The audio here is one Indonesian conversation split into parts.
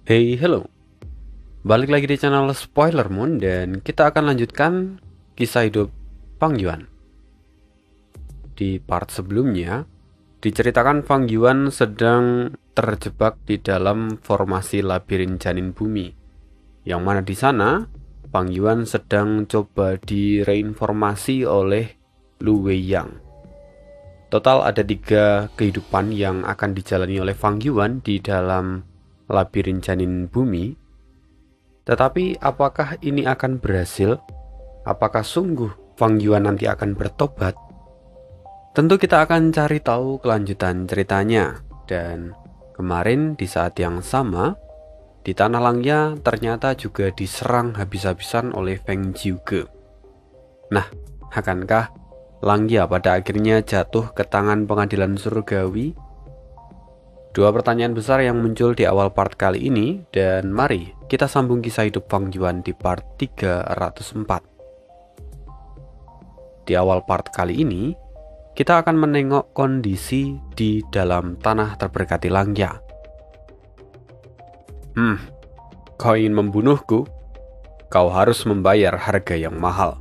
Hey, hello. Balik lagi di channel Spoiler Moon dan kita akan lanjutkan kisah hidup Fang Yuan. Di part sebelumnya, diceritakan Fang Yuan sedang terjebak di dalam formasi labirin janin bumi. Yang mana di sana, Fang Yuan sedang coba direinformasi oleh Lu Weiyang. Total ada 3 kehidupan yang akan dijalani oleh Fang Yuan di dalam labirin janin bumi. Tetapi apakah ini akan berhasil? Apakah sungguh Fang Yuan nanti akan bertobat? Tentu kita akan cari tahu kelanjutan ceritanya. Dan kemarin di saat yang sama, di Tanah Langya ternyata juga diserang habis-habisan oleh Feng Jiuge. Nah, akankah Langya pada akhirnya jatuh ke tangan pengadilan surgawi? Dua pertanyaan besar yang muncul di awal part kali ini, dan mari kita sambung kisah hidup Fang Yuan di part 304. Di awal part kali ini, kita akan menengok kondisi di dalam tanah terberkati Langya. Kau ingin membunuhku? Kau harus membayar harga yang mahal.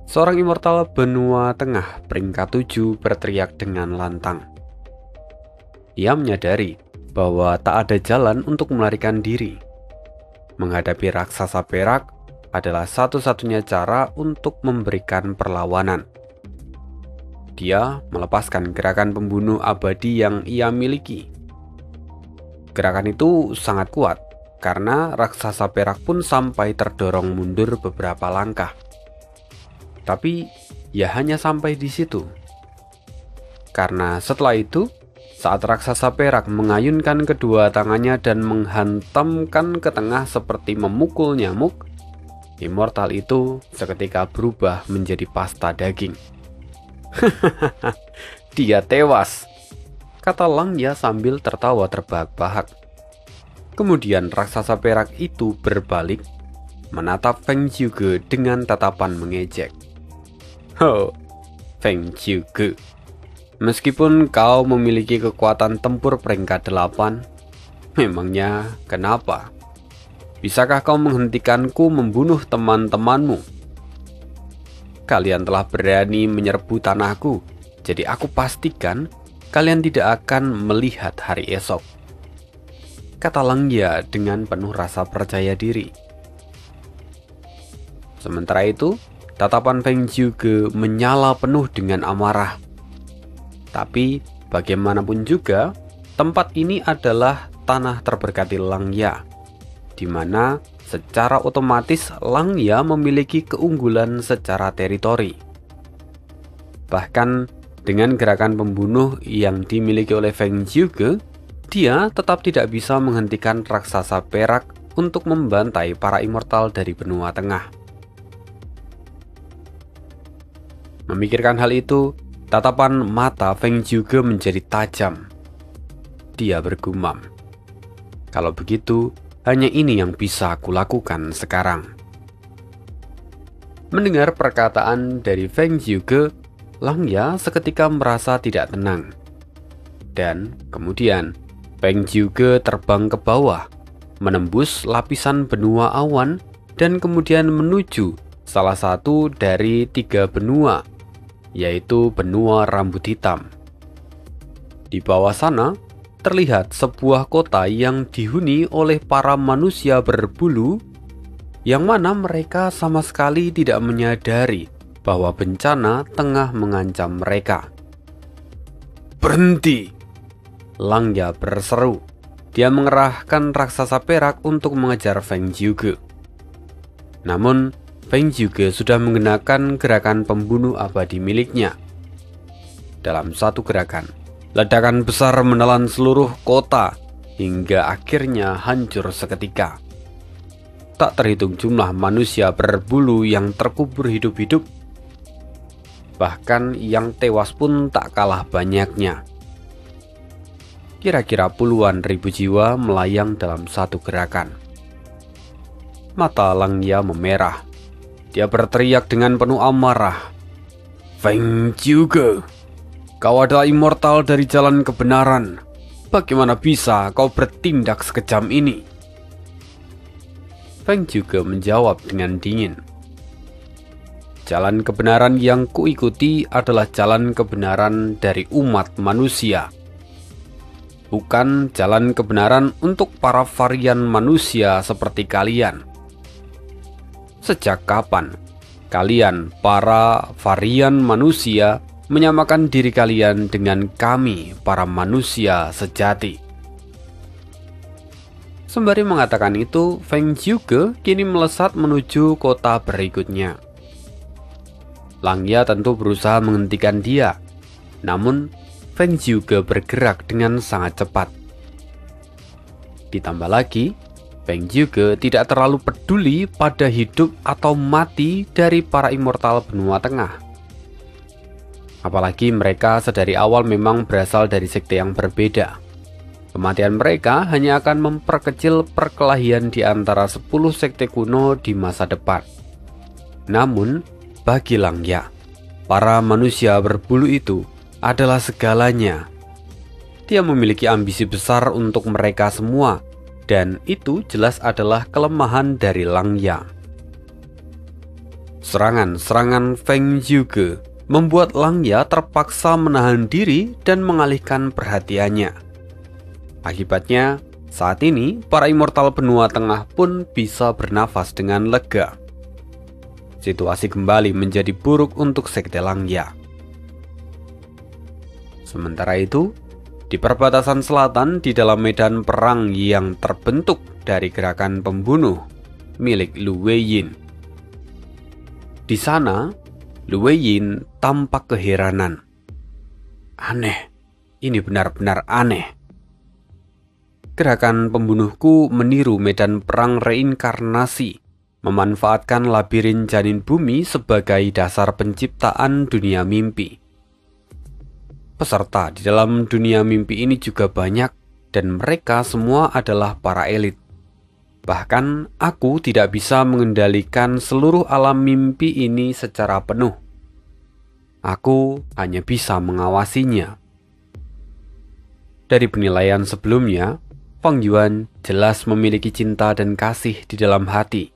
Seorang immortal benua tengah peringkat 7 berteriak dengan lantang. Ia menyadari bahwa tak ada jalan untuk melarikan diri. Menghadapi raksasa perak adalah satu-satunya cara untuk memberikan perlawanan. Dia melepaskan gerakan pembunuh abadi yang ia miliki. Gerakan itu sangat kuat, karena raksasa perak pun sampai terdorong mundur beberapa langkah. Tapi, ia hanya sampai di situ. Karena setelah itu, saat raksasa perak mengayunkan kedua tangannya dan menghantamkan ke tengah seperti memukul nyamuk, immortal itu seketika berubah menjadi pasta daging. Dia tewas, kata Langya sambil tertawa terbahak-bahak. Kemudian raksasa perak itu berbalik, menatap Feng Jiuge dengan tatapan mengejek. Ho, Feng Jiuge, meskipun kau memiliki kekuatan tempur peringkat 8, memangnya kenapa? Bisakah kau menghentikanku membunuh teman-temanmu? Kalian telah berani menyerbu tanahku, jadi aku pastikan kalian tidak akan melihat hari esok, kata Langya dengan penuh rasa percaya diri. Sementara itu, tatapan Feng Jiuge menyala penuh dengan amarah. Tapi bagaimanapun juga, tempat ini adalah tanah terberkati Langya, di mana secara otomatis Langya memiliki keunggulan secara teritori. Bahkan dengan gerakan pembunuh yang dimiliki oleh Feng Jiuge, dia tetap tidak bisa menghentikan raksasa perak untuk membantai para immortal dari benua tengah. Memikirkan hal itu, tatapan mata Feng Jiuge menjadi tajam. Dia bergumam, kalau begitu, hanya ini yang bisa aku lakukan sekarang. Mendengar perkataan dari Feng Jiuge, Langya seketika merasa tidak tenang. Dan kemudian, Feng Jiuge terbang ke bawah, menembus lapisan benua awan, dan kemudian menuju salah satu dari 3 benua, yaitu benua rambut hitam. Di bawah sana, terlihat sebuah kota yang dihuni oleh para manusia berbulu, yang mana mereka sama sekali tidak menyadari bahwa bencana tengah mengancam mereka. Berhenti! Langya berseru. Dia mengerahkan raksasa perak untuk mengejar Feng Jiuge. Namun, Feng Jiuge sudah menggunakan gerakan pembunuh abadi miliknya. Dalam satu gerakan, ledakan besar menelan seluruh kota hingga akhirnya hancur seketika. Tak terhitung jumlah manusia berbulu yang terkubur hidup-hidup. Bahkan yang tewas pun tak kalah banyaknya. Kira-kira puluhan ribu jiwa melayang dalam satu gerakan. Mata Langya memerah. Dia berteriak dengan penuh amarah. Feng Jiuge, kau adalah immortal dari jalan kebenaran. Bagaimana bisa kau bertindak sekejam ini? Feng juga menjawab dengan dingin. Jalan kebenaran yang kuikuti adalah jalan kebenaran dari umat manusia, bukan jalan kebenaran untuk para varian manusia seperti kalian. Sejak kapan kalian, para varian manusia, menyamakan diri kalian dengan kami, para manusia sejati? Sembari mengatakan itu, Feng Zhuge kini melesat menuju kota berikutnya. Langya tentu berusaha menghentikan dia, namun Feng Zhuge bergerak dengan sangat cepat. Ditambah lagi, Feng Zhuge tidak terlalu peduli pada hidup atau mati dari para immortal benua tengah. Apalagi mereka sedari awal memang berasal dari sekte yang berbeda. Kematian mereka hanya akan memperkecil perkelahian di antara 10 sekte kuno di masa depan. Namun, bagi Langya, para manusia berbulu itu adalah segalanya. Dia memiliki ambisi besar untuk mereka semua, dan itu jelas adalah kelemahan dari Langya. Serangan-serangan Feng Zhuge membuat Langya terpaksa menahan diri dan mengalihkan perhatiannya. Akibatnya, saat ini para immortal benua tengah pun bisa bernafas dengan lega. Situasi kembali menjadi buruk untuk sekte Langya. Sementara itu, di perbatasan selatan di dalam medan perang yang terbentuk dari gerakan pembunuh milik Lu Weiyin. Di sana, Lu Weiyin tampak keheranan. Aneh, ini benar-benar aneh. Gerakan pembunuhku meniru medan perang reinkarnasi, memanfaatkan labirin janin bumi sebagai dasar penciptaan dunia mimpi. Peserta di dalam dunia mimpi ini juga banyak, dan mereka semua adalah para elit. Bahkan aku tidak bisa mengendalikan seluruh alam mimpi ini secara penuh. Aku hanya bisa mengawasinya. Dari penilaian sebelumnya, Feng Yuan jelas memiliki cinta dan kasih di dalam hati.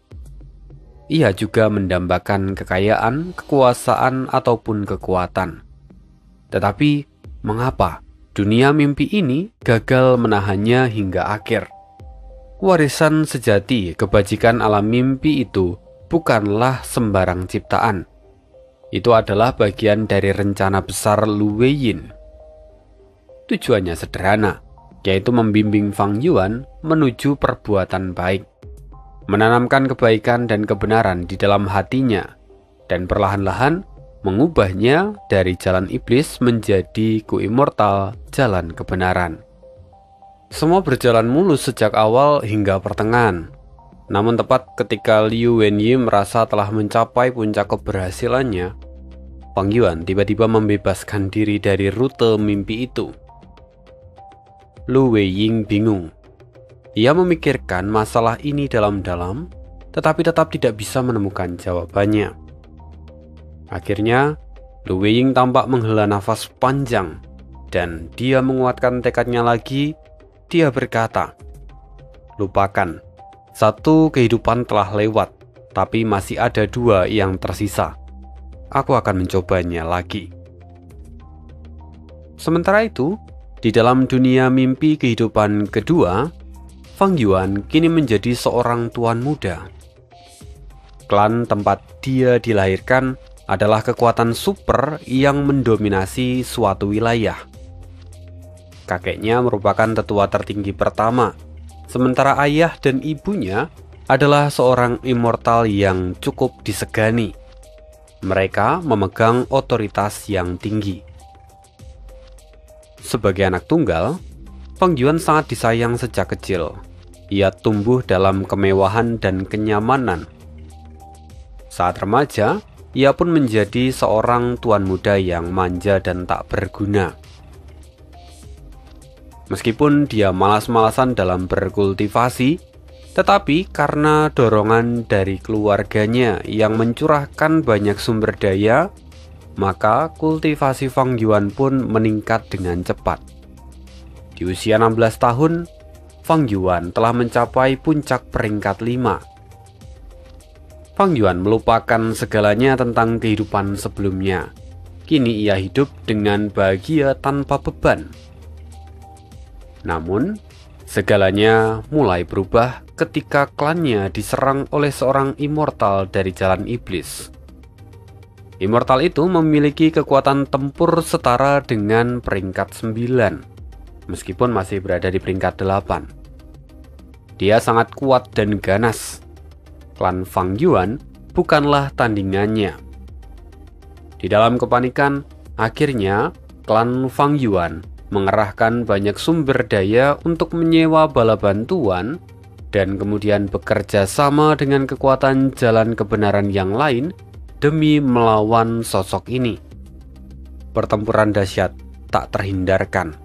Ia juga mendambakan kekayaan, kekuasaan, ataupun kekuatan. Tetapi, mengapa dunia mimpi ini gagal menahannya hingga akhir? Warisan sejati kebajikan alam mimpi itu bukanlah sembarang ciptaan. Itu adalah bagian dari rencana besar Lu Weiyin. Tujuannya sederhana, yaitu membimbing Feng Yuan menuju perbuatan baik, menanamkan kebaikan dan kebenaran di dalam hatinya, dan perlahan-lahan mengubahnya dari jalan iblis menjadi ku-immortal jalan kebenaran. Semua berjalan mulus sejak awal hingga pertengahan. Namun tepat ketika Liu Wenyi merasa telah mencapai puncak keberhasilannya, Feng Yuan tiba-tiba membebaskan diri dari rute mimpi itu. Lu Weiyin bingung. Ia memikirkan masalah ini dalam-dalam, tetapi tetap tidak bisa menemukan jawabannya. Akhirnya, Lu Weiyin tampak menghela nafas panjang, dan dia menguatkan tekadnya lagi. Dia berkata, "Lupakan, satu kehidupan telah lewat, tapi masih ada 2 yang tersisa. Aku akan mencobanya lagi." Sementara itu, di dalam dunia mimpi kehidupan kedua, Feng Yuan kini menjadi seorang tuan muda. Klan tempat dia dilahirkan adalah kekuatan super yang mendominasi suatu wilayah. Kakeknya merupakan tetua tertinggi pertama, sementara ayah dan ibunya adalah seorang immortal yang cukup disegani. Mereka memegang otoritas yang tinggi. Sebagai anak tunggal, Feng Yuan sangat disayang sejak kecil. Ia tumbuh dalam kemewahan dan kenyamanan. Saat remaja, ia pun menjadi seorang tuan muda yang manja dan tak berguna. Meskipun dia malas-malasan dalam berkultivasi, tetapi karena dorongan dari keluarganya yang mencurahkan banyak sumber daya, maka kultivasi Feng Yuan pun meningkat dengan cepat. Di usia 16 tahun, Fang Yuan telah mencapai puncak peringkat 5. Fang Yuan melupakan segalanya tentang kehidupan sebelumnya. Kini ia hidup dengan bahagia tanpa beban. Namun, segalanya mulai berubah ketika klannya diserang oleh seorang immortal dari jalan iblis. Immortal itu memiliki kekuatan tempur setara dengan peringkat 9, meskipun masih berada di peringkat 8. Dia sangat kuat dan ganas. Klan Fang Yuan bukanlah tandingannya. Di dalam kepanikan, akhirnya klan Fang Yuan mengerahkan banyak sumber daya untuk menyewa bala bantuan dan kemudian bekerja sama dengan kekuatan jalan kebenaran yang lain demi melawan sosok ini. Pertempuran dahsyat tak terhindarkan.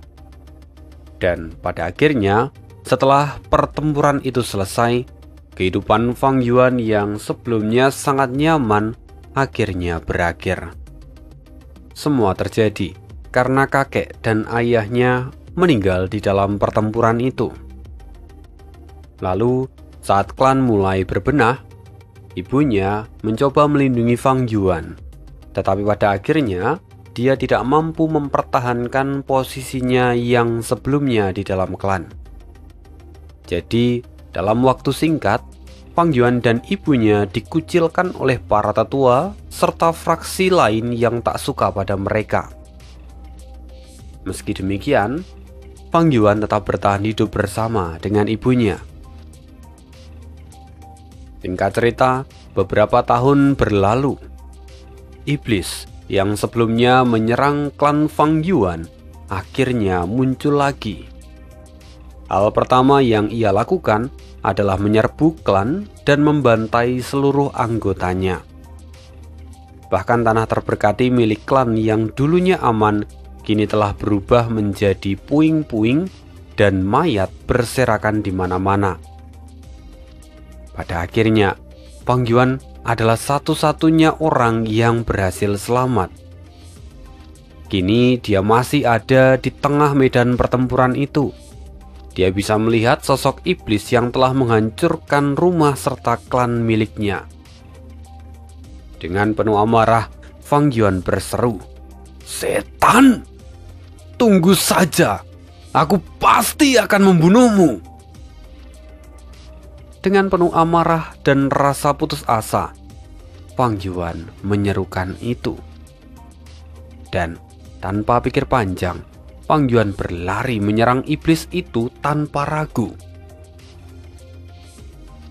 Dan pada akhirnya, setelah pertempuran itu selesai, kehidupan Fang Yuan yang sebelumnya sangat nyaman akhirnya berakhir. Semua terjadi karena kakek dan ayahnya meninggal di dalam pertempuran itu. Lalu, saat klan mulai berbenah, ibunya mencoba melindungi Fang Yuan. Tetapi pada akhirnya, dia tidak mampu mempertahankan posisinya yang sebelumnya di dalam klan. Jadi, dalam waktu singkat, Fang Yuan dan ibunya dikucilkan oleh para tetua serta fraksi lain yang tak suka pada mereka. Meski demikian, Fang Yuan tetap bertahan hidup bersama dengan ibunya. Singkat cerita, beberapa tahun berlalu. Iblis yang sebelumnya menyerang klan Fang Yuan akhirnya muncul lagi. Hal pertama yang ia lakukan adalah menyerbu klan dan membantai seluruh anggotanya. Bahkan tanah terberkati milik klan yang dulunya aman kini telah berubah menjadi puing-puing dan mayat berserakan di mana-mana. Pada akhirnya, Fang Yuan adalah satu-satunya orang yang berhasil selamat. Kini dia masih ada di tengah medan pertempuran itu. Dia bisa melihat sosok iblis yang telah menghancurkan rumah serta klan miliknya. Dengan penuh amarah, Fang Yuan berseru, "Setan! Tunggu saja! Aku pasti akan membunuhmu!" Dengan penuh amarah dan rasa putus asa, Fang Yuan menyerukan itu. Dan tanpa pikir panjang, Fang Yuan berlari menyerang iblis itu tanpa ragu.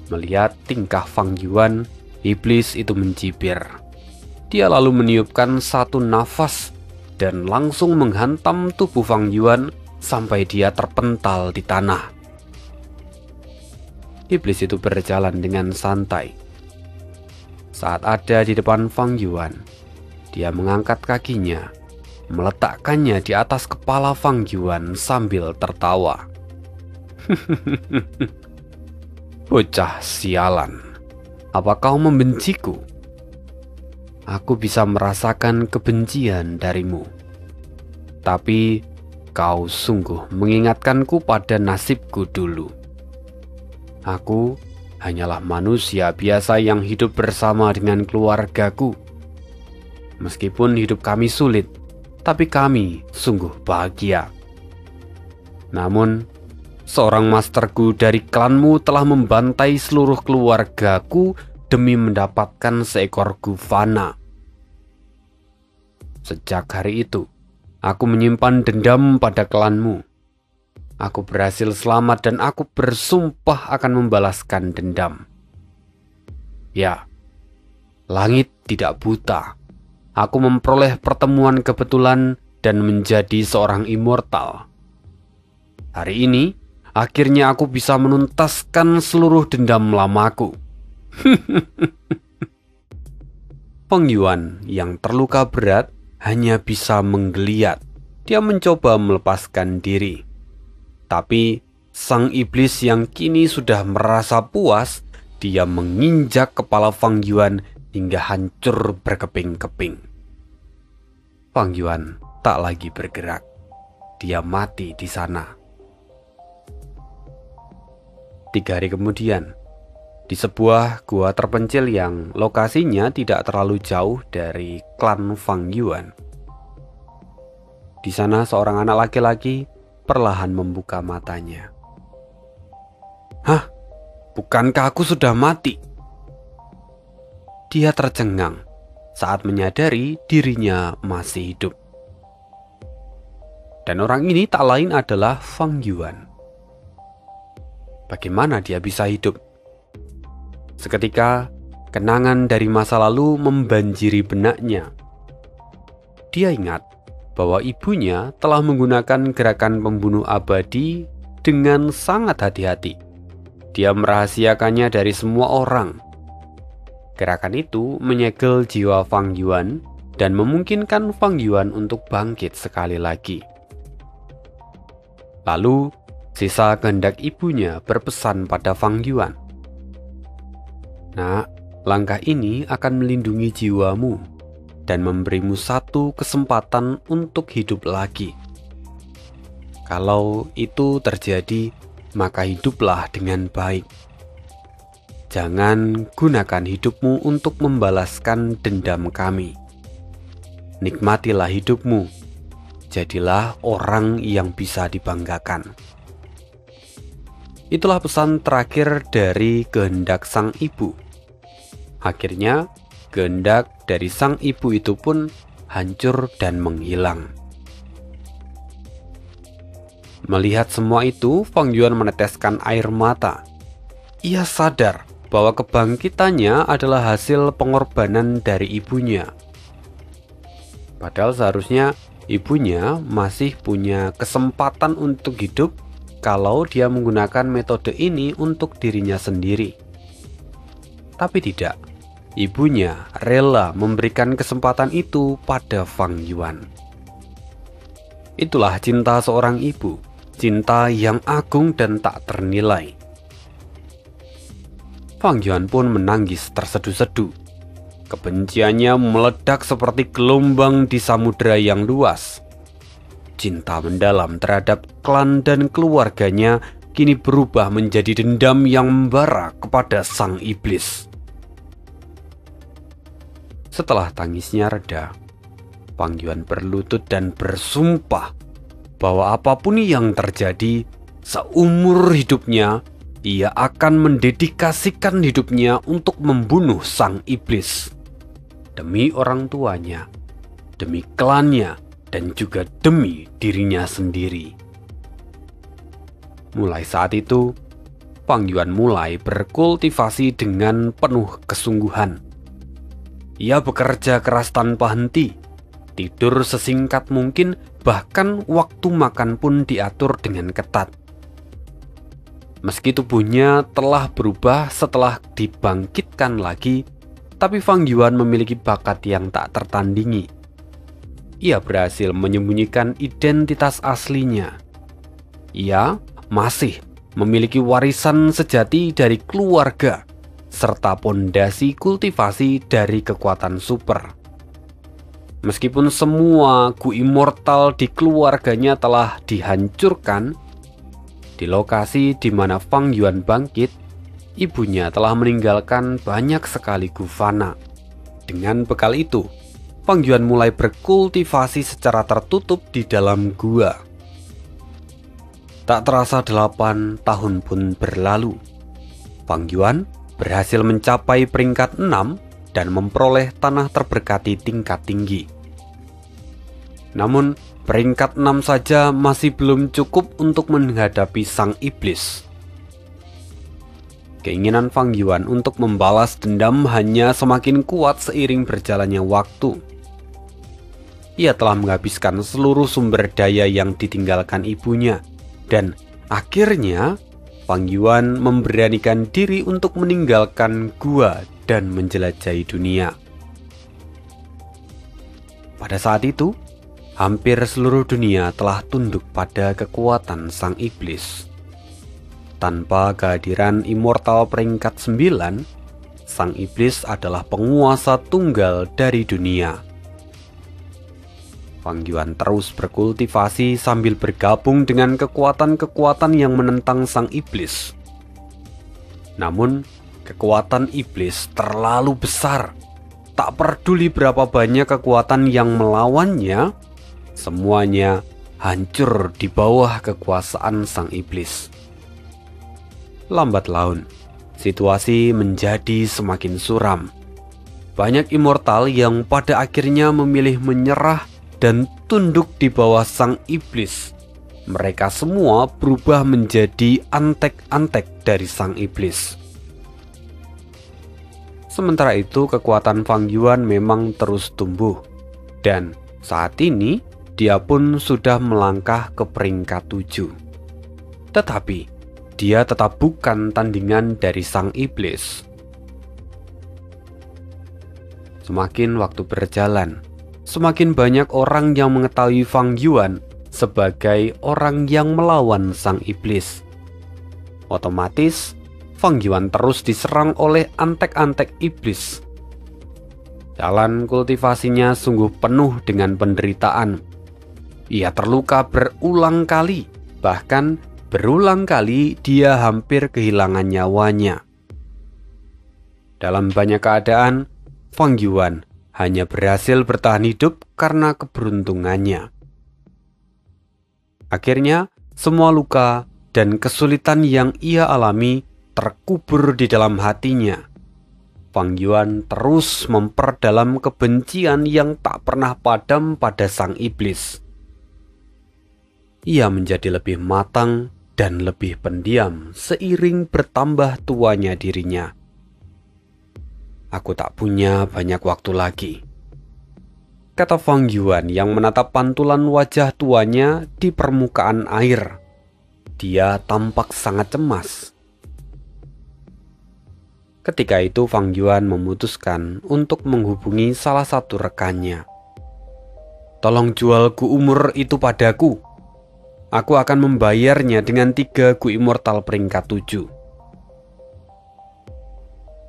Melihat tingkah Fang Yuan, iblis itu mencibir. Dia lalu meniupkan satu nafas dan langsung menghantam tubuh Fang Yuan sampai dia terpental di tanah. Iblis itu berjalan dengan santai. Saat ada di depan Fang Yuan, dia mengangkat kakinya, meletakkannya di atas kepala Fang Yuan sambil tertawa. "Bocah sialan, apa kau membenciku? Aku bisa merasakan kebencian darimu. Tapi kau sungguh mengingatkanku pada nasibku dulu. Aku hanyalah manusia biasa yang hidup bersama dengan keluargaku. Meskipun hidup kami sulit, tapi kami sungguh bahagia. Namun, seorang masterku dari klanmu telah membantai seluruh keluargaku demi mendapatkan seekor gufana. Sejak hari itu, aku menyimpan dendam pada klanmu. Aku berhasil selamat dan aku bersumpah akan membalaskan dendam. Ya, langit tidak buta. Aku memperoleh pertemuan kebetulan dan menjadi seorang immortal. Hari ini, akhirnya aku bisa menuntaskan seluruh dendam lamaku." Fang Yuan yang terluka berat hanya bisa menggeliat. Dia mencoba melepaskan diri. Tapi sang iblis yang kini sudah merasa puas, dia menginjak kepala Fang Yuan hingga hancur berkeping-keping. Fang Yuan tak lagi bergerak. Dia mati di sana. 3 hari kemudian, di sebuah gua terpencil yang lokasinya tidak terlalu jauh dari klan Fang Yuan. Di sana seorang anak laki-laki perlahan membuka matanya. "Hah? Bukankah aku sudah mati?" Dia tercengang saat menyadari dirinya masih hidup. Dan orang ini tak lain adalah Fang Yuan. Bagaimana dia bisa hidup? Seketika, kenangan dari masa lalu membanjiri benaknya. Dia ingat bahwa ibunya telah menggunakan gerakan pembunuh abadi dengan sangat hati-hati. Dia merahasiakannya dari semua orang. Gerakan itu menyegel jiwa Fang Yuan dan memungkinkan Fang Yuan untuk bangkit sekali lagi. Lalu, sisa kehendak ibunya berpesan pada Fang Yuan. "Nak, langkah ini akan melindungi jiwamu dan memberimu satu kesempatan untuk hidup lagi. Kalau itu terjadi, maka hiduplah dengan baik. Jangan gunakan hidupmu untuk membalaskan dendam kami. Nikmatilah hidupmu. Jadilah orang yang bisa dibanggakan." Itulah pesan terakhir dari kehendak sang ibu. Akhirnya, kehendak dari sang ibu itu pun hancur dan menghilang. Melihat semua itu, Fang Yuan meneteskan air mata. Ia sadar bahwa kebangkitannya adalah hasil pengorbanan dari ibunya. Padahal seharusnya ibunya masih punya kesempatan untuk hidup kalau dia menggunakan metode ini untuk dirinya sendiri. Tapi tidak, ibunya rela memberikan kesempatan itu pada Fang Yuan. Itulah cinta seorang ibu, cinta yang agung dan tak ternilai. Fang Yuan pun menangis terseduh-seduh. Kebenciannya meledak seperti gelombang di samudera yang luas. Cinta mendalam terhadap klan dan keluarganya kini berubah menjadi dendam yang membara kepada sang iblis. Setelah tangisnya reda, Fang Yuan berlutut dan bersumpah bahwa apapun yang terjadi, seumur hidupnya ia akan mendedikasikan hidupnya untuk membunuh sang iblis. Demi orang tuanya, demi klannya, dan juga demi dirinya sendiri. Mulai saat itu, Fang Yuan mulai berkultivasi dengan penuh kesungguhan. Ia bekerja keras tanpa henti, tidur sesingkat mungkin, bahkan waktu makan pun diatur dengan ketat. Meski tubuhnya telah berubah setelah dibangkitkan lagi, tapi Fang Yuan memiliki bakat yang tak tertandingi. Ia berhasil menyembunyikan identitas aslinya. Ia masih memiliki warisan sejati dari keluarga, serta pondasi kultivasi dari kekuatan super. Meskipun semua Gu immortal di keluarganya telah dihancurkan, di lokasi di mana Fang Yuan bangkit, ibunya telah meninggalkan banyak sekali Gu fana. Dengan bekal itu, Fang Yuan mulai berkultivasi secara tertutup di dalam gua. Tak terasa 8 tahun pun berlalu. Fang Yuan berhasil mencapai peringkat 6 dan memperoleh tanah terberkati tingkat tinggi. Namun, peringkat 6 saja masih belum cukup untuk menghadapi sang iblis. Keinginan Fang Yuan untuk membalas dendam hanya semakin kuat seiring berjalannya waktu. Ia telah menghabiskan seluruh sumber daya yang ditinggalkan ibunya, dan akhirnya Fang Yuan memberanikan diri untuk meninggalkan gua dan menjelajahi dunia. Pada saat itu, hampir seluruh dunia telah tunduk pada kekuatan sang iblis. Tanpa kehadiran immortal peringkat 9, sang iblis adalah penguasa tunggal dari dunia. Fang Yuan terus berkultivasi sambil bergabung dengan kekuatan-kekuatan yang menentang sang iblis. Namun, kekuatan iblis terlalu besar. Tak peduli berapa banyak kekuatan yang melawannya, semuanya hancur di bawah kekuasaan sang iblis. Lambat laun, situasi menjadi semakin suram. Banyak immortal yang pada akhirnya memilih menyerah dan tunduk di bawah sang iblis. Mereka semua berubah menjadi antek-antek dari sang iblis. Sementara itu, kekuatan Fang Yuan memang terus tumbuh, dan saat ini dia pun sudah melangkah ke peringkat 7. Tetapi dia tetap bukan tandingan dari sang iblis. Semakin waktu berjalan, semakin banyak orang yang mengetahui Fang Yuan sebagai orang yang melawan sang iblis. Otomatis, Fang Yuan terus diserang oleh antek-antek iblis. Jalan kultivasinya sungguh penuh dengan penderitaan. Ia terluka berulang kali, bahkan berulang kali dia hampir kehilangan nyawanya. Dalam banyak keadaan, Fang Yuan hanya berhasil bertahan hidup karena keberuntungannya. Akhirnya, semua luka dan kesulitan yang ia alami terkubur di dalam hatinya. Fang Yuan terus memperdalam kebencian yang tak pernah padam pada sang iblis. Ia menjadi lebih matang dan lebih pendiam seiring bertambah tuanya dirinya. Aku tak punya banyak waktu lagi, kata Fang Yuan yang menatap pantulan wajah tuanya di permukaan air. Dia tampak sangat cemas. Ketika itu Fang Yuan memutuskan untuk menghubungi salah satu rekannya. "Tolong jual Gu Umur itu padaku. Aku akan membayarnya dengan 3 Gu Immortal peringkat 7.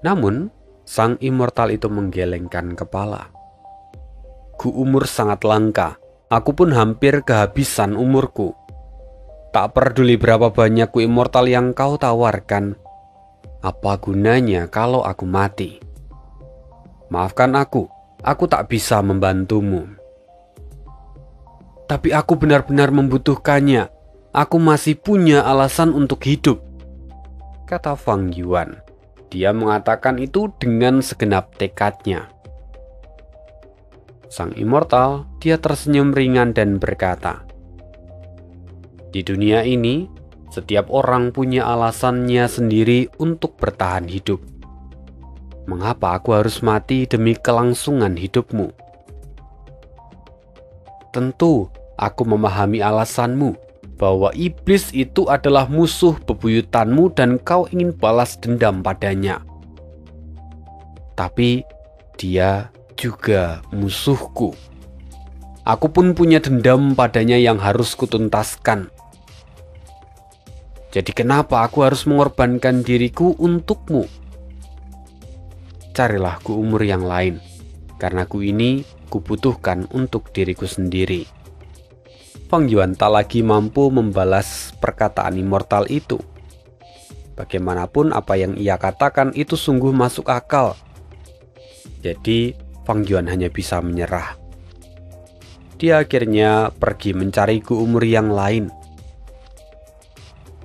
Namun, sang immortal itu menggelengkan kepala. "Gu Umur sangat langka. Aku pun hampir kehabisan umurku. Tak peduli berapa banyak Gu Immortal yang kau tawarkan. Apa gunanya kalau aku mati? Maafkan aku tak bisa membantumu." "Tapi aku benar-benar membutuhkannya. Aku masih punya alasan untuk hidup," kata Fang Yuan. Dia mengatakan itu dengan segenap tekadnya. Sang immortal, dia tersenyum ringan dan berkata, "Di dunia ini, setiap orang punya alasannya sendiri untuk bertahan hidup. Mengapa aku harus mati demi kelangsungan hidupmu? Tentu, aku memahami alasanmu bahwa iblis itu adalah musuh bebuyutanmu dan kau ingin balas dendam padanya. Tapi dia juga musuhku. Aku pun punya dendam padanya yang harus kutuntaskan. Jadi kenapa aku harus mengorbankan diriku untukmu? Carilah Gu Umur yang lain, karena Gu ini kubutuhkan untuk diriku sendiri." Fang Yuan tak lagi mampu membalas perkataan immortal itu. Bagaimanapun apa yang ia katakan itu sungguh masuk akal. Jadi Fang Yuan hanya bisa menyerah. Dia akhirnya pergi mencari Gu Umur yang lain.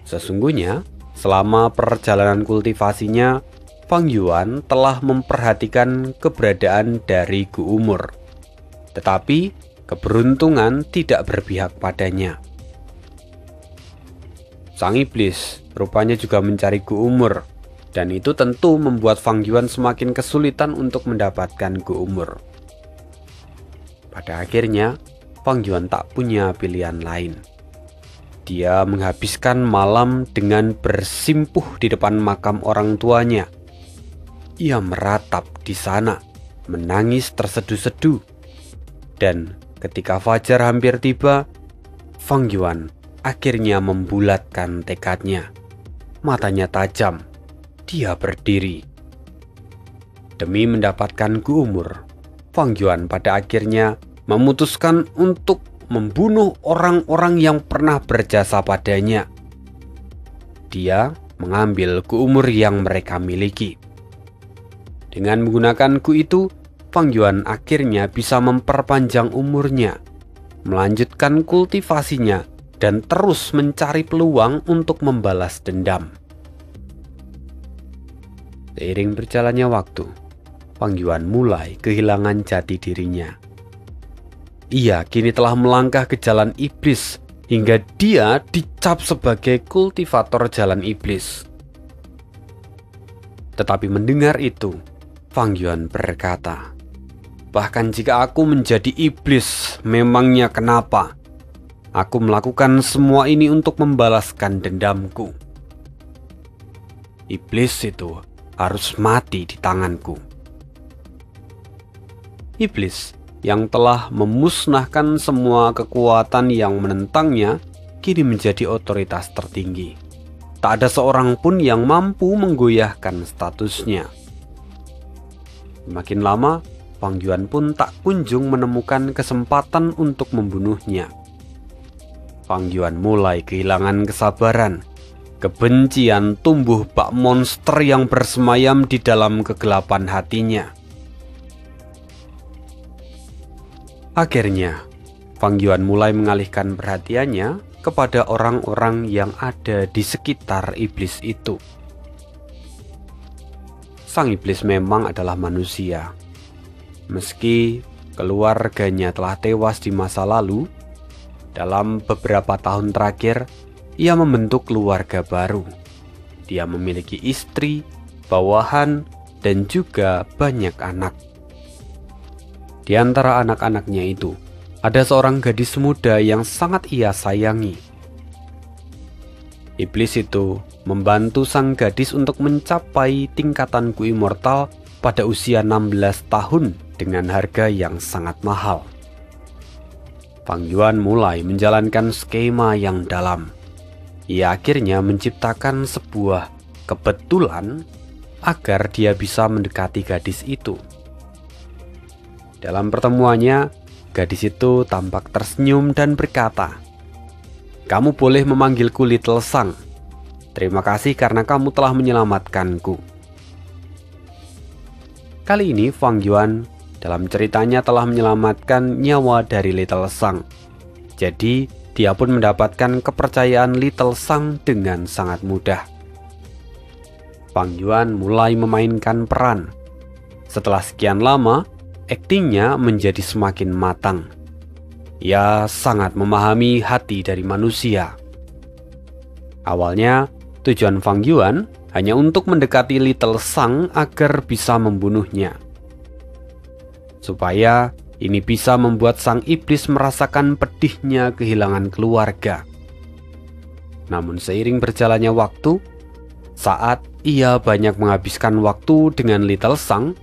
Sesungguhnya, selama perjalanan kultivasinya, Fang Yuan telah memperhatikan keberadaan dari Gu Umur. Tetapi keberuntungan tidak berpihak padanya. Sang iblis rupanya juga mencari Gu Umur, dan itu tentu membuat Fang Yuan semakin kesulitan untuk mendapatkan Gu Umur. Pada akhirnya, Fang Yuan tak punya pilihan lain. Dia menghabiskan malam dengan bersimpuh di depan makam orang tuanya. Ia meratap di sana, menangis terseduh-seduh. Dan ketika fajar hampir tiba, Fang Yuan akhirnya membulatkan tekadnya. Matanya tajam, dia berdiri. Demi mendapatkan Gu Umur, Fang Yuan pada akhirnya memutuskan untuk membunuh orang-orang yang pernah berjasa padanya. Dia mengambil ku umur yang mereka miliki. Dengan menggunakan ku itu, Fang Yuan akhirnya bisa memperpanjang umurnya, melanjutkan kultivasinya, dan terus mencari peluang untuk membalas dendam. Seiring berjalannya waktu, Fang Yuan mulai kehilangan jati dirinya. Ia kini telah melangkah ke jalan iblis hingga dia dicap sebagai kultivator jalan iblis. Tetapi mendengar itu, Fang Yuan berkata, "Bahkan jika aku menjadi iblis, memangnya kenapa? Aku melakukan semua ini untuk membalaskan dendamku. Iblis itu harus mati di tanganku." Iblis yang telah memusnahkan semua kekuatan yang menentangnya kini menjadi otoritas tertinggi. Tak ada seorang pun yang mampu menggoyahkan statusnya. Makin lama, Fang Yuan pun tak kunjung menemukan kesempatan untuk membunuhnya. Fang Yuan mulai kehilangan kesabaran. Kebencian tumbuh bak monster yang bersemayam di dalam kegelapan hatinya. Akhirnya, Fang Yuan mulai mengalihkan perhatiannya kepada orang-orang yang ada di sekitar iblis itu. Sang iblis memang adalah manusia. Meski keluarganya telah tewas di masa lalu, dalam beberapa tahun terakhir, ia membentuk keluarga baru. Dia memiliki istri, bawahan, dan juga banyak anak. Di antara anak-anaknya itu, ada seorang gadis muda yang sangat ia sayangi. Iblis itu membantu sang gadis untuk mencapai tingkatan ku immortal pada usia 16 tahun dengan harga yang sangat mahal. Fang Yuan mulai menjalankan skema yang dalam. Ia akhirnya menciptakan sebuah kebetulan agar dia bisa mendekati gadis itu. Dalam pertemuannya, gadis itu tampak tersenyum dan berkata, "Kamu boleh memanggilku Little Sang. Terima kasih karena kamu telah menyelamatkanku." Kali ini Fang Yuan dalam ceritanya telah menyelamatkan nyawa dari Little Sang. Jadi dia pun mendapatkan kepercayaan Little Sang dengan sangat mudah. Fang Yuan mulai memainkan peran. Setelah sekian lama, aktingnya menjadi semakin matang. Ia sangat memahami hati dari manusia. Awalnya, tujuan Fang Yuan hanya untuk mendekati Little Sang agar bisa membunuhnya, supaya ini bisa membuat sang iblis merasakan pedihnya kehilangan keluarga. Namun seiring berjalannya waktu, saat ia banyak menghabiskan waktu dengan Little Sang,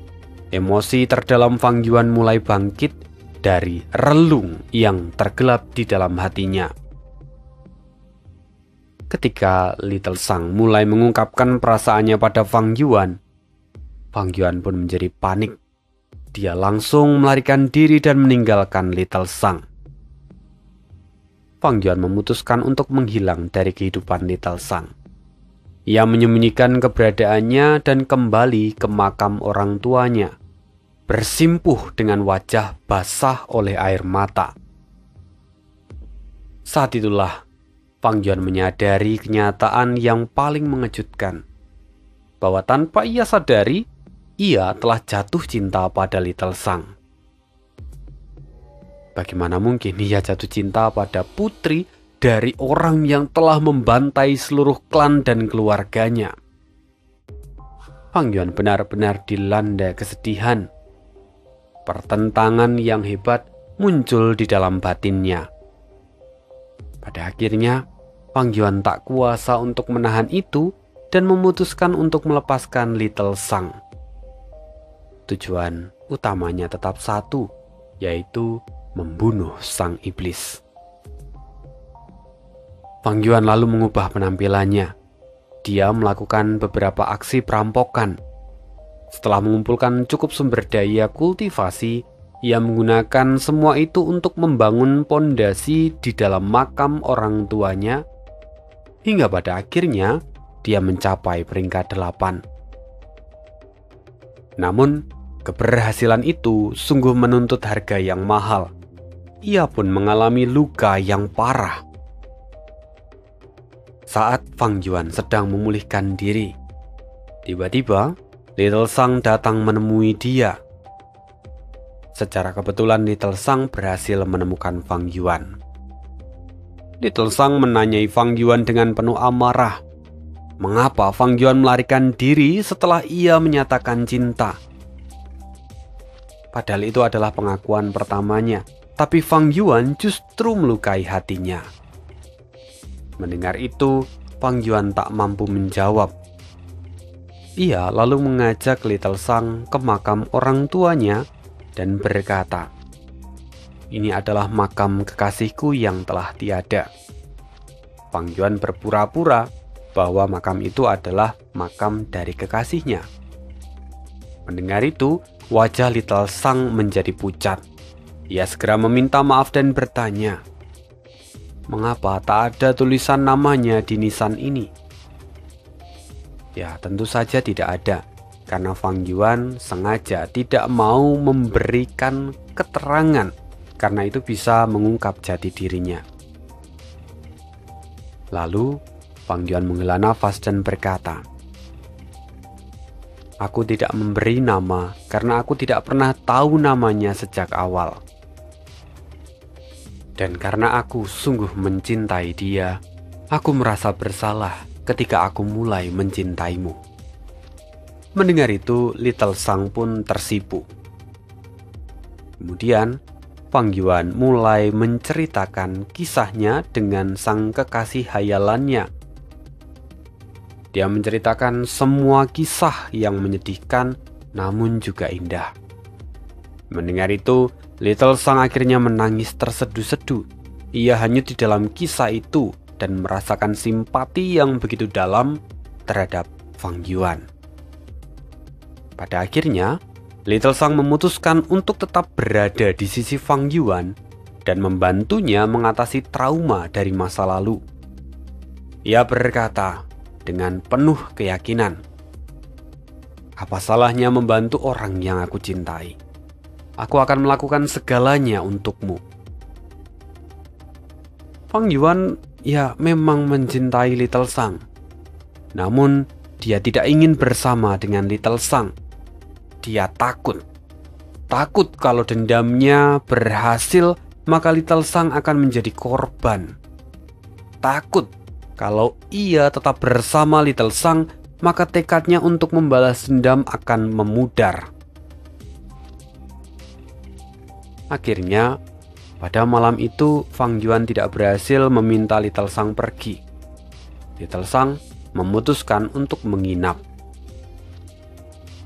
emosi terdalam Fang Yuan mulai bangkit dari relung yang tergelap di dalam hatinya. Ketika Little Sang mulai mengungkapkan perasaannya pada Fang Yuan pun menjadi panik. Dia langsung melarikan diri dan meninggalkan Little Sang. Fang Yuan memutuskan untuk menghilang dari kehidupan Little Sang. Ia menyembunyikan keberadaannya dan kembali ke makam orang tuanya, bersimpuh dengan wajah basah oleh air mata. Saat itulah Fang Yuan menyadari kenyataan yang paling mengejutkan, bahwa tanpa ia sadari, ia telah jatuh cinta pada Little Sang. Bagaimana mungkin ia jatuh cinta pada putri dari orang yang telah membantai seluruh klan dan keluarganya? Fang Yuan benar-benar dilanda kesedihan. Pertentangan yang hebat muncul di dalam batinnya. Pada akhirnya, Fang Yuan tak kuasa untuk menahan itu dan memutuskan untuk melepaskan Little Sang. Tujuan utamanya tetap satu, yaitu membunuh sang iblis. Fang Yuan lalu mengubah penampilannya. Dia melakukan beberapa aksi perampokan. Setelah mengumpulkan cukup sumber daya kultivasi, ia menggunakan semua itu untuk membangun pondasi di dalam makam orang tuanya, hingga pada akhirnya dia mencapai peringkat 8. Namun, keberhasilan itu sungguh menuntut harga yang mahal. Ia pun mengalami luka yang parah. Saat Fang Yuan sedang memulihkan diri, tiba-tiba Little Sang datang menemui dia. Secara kebetulan Little Sang berhasil menemukan Fang Yuan. Little Sang menanyai Fang Yuan dengan penuh amarah. Mengapa Fang Yuan melarikan diri setelah ia menyatakan cinta? Padahal itu adalah pengakuan pertamanya, tapi Fang Yuan justru melukai hatinya. Mendengar itu, Fang Yuan tak mampu menjawab. Ia lalu mengajak Little Sang ke makam orang tuanya dan berkata, "Ini adalah makam kekasihku yang telah tiada." Fang Yuan berpura-pura bahwa makam itu adalah makam dari kekasihnya. Mendengar itu, wajah Little Sang menjadi pucat. Ia segera meminta maaf dan bertanya, "Mengapa tak ada tulisan namanya di nisan ini?" Ya, tentu saja tidak ada, karena Fang Yuan sengaja tidak mau memberikan keterangan, karena itu bisa mengungkap jati dirinya. Lalu, Fang Yuan menghela nafas dan berkata, "Aku tidak memberi nama karena aku tidak pernah tahu namanya sejak awal. Dan karena aku sungguh mencintai dia, aku merasa bersalah ketika aku mulai mencintaimu." Mendengar itu, Little Sang pun tersipu. Kemudian, Fang Yuan mulai menceritakan kisahnya dengan sang kekasih hayalannya. Dia menceritakan semua kisah yang menyedihkan namun juga indah. Mendengar itu, Little Sang akhirnya menangis terseduh-seduh. Ia hanyut di dalam kisah itu dan merasakan simpati yang begitu dalam terhadap Fang Yuan. Pada akhirnya, Little Sang memutuskan untuk tetap berada di sisi Fang Yuan dan membantunya mengatasi trauma dari masa lalu. Ia berkata dengan penuh keyakinan, "Apa salahnya membantu orang yang aku cintai? Aku akan melakukan segalanya untukmu." Fang Yuan memang mencintai Little Sang. Namun, dia tidak ingin bersama dengan Little Sang. Dia takut kalau dendamnya berhasil, maka Little Sang akan menjadi korban. Takut kalau ia tetap bersama Little Sang, maka tekadnya untuk membalas dendam akan memudar. Akhirnya, pada malam itu Fang Yuan tidak berhasil meminta Little Sang pergi. Little Sang memutuskan untuk menginap.